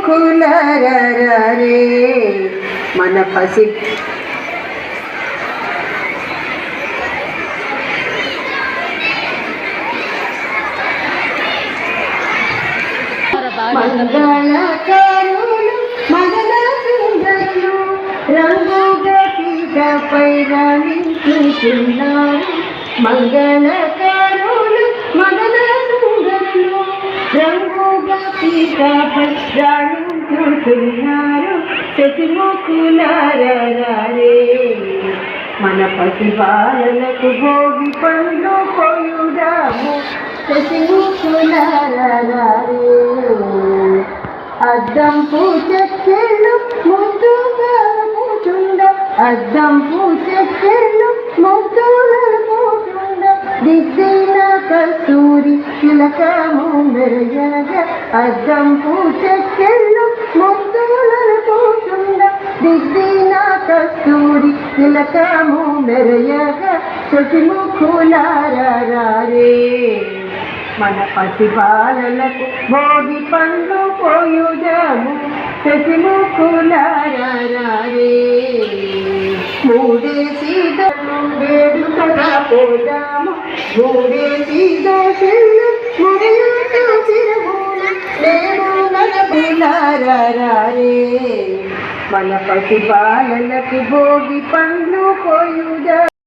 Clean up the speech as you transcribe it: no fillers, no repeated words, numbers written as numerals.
పసిముఖులారే మన పసి మంగళకారులు మదన సుందరులు రంగుగా పీఠపై రాణించుతున్నారు. మంగళకారులు మదన సుందరులు రంగుగా పీఠపై రాణించుతున్నారు. శశిముఖులారే మన పసి బాలలకు భోగి పండ్లు పోయుదాము. శశిముఖులారే అద్దం పూచెక్కిళ్ళు ముద్దుగా కూచుండ అద్దం పూచెక్కిళ్ళు ముద్దుగా కూచుండ దిద్దిన కస్తూరి తిలకము మెరయగ అద్దం పూచెక్కిళ్ళు ముద్దుగా కూచుండ దిద్దిన కస్తూరి తిలకము మెరయగ శశిముఖులారే మన పసి బాలలకు భోగి పండ్లు పోయుదాము. శశిముఖులారే మూడేసి వేడుకగా పోదాము. మూడేసి దోషులు ముడియుట చిరుగుల నేను మన బిలారే మన పసి బాలలకు భోగి పండ్లు పోయుదా.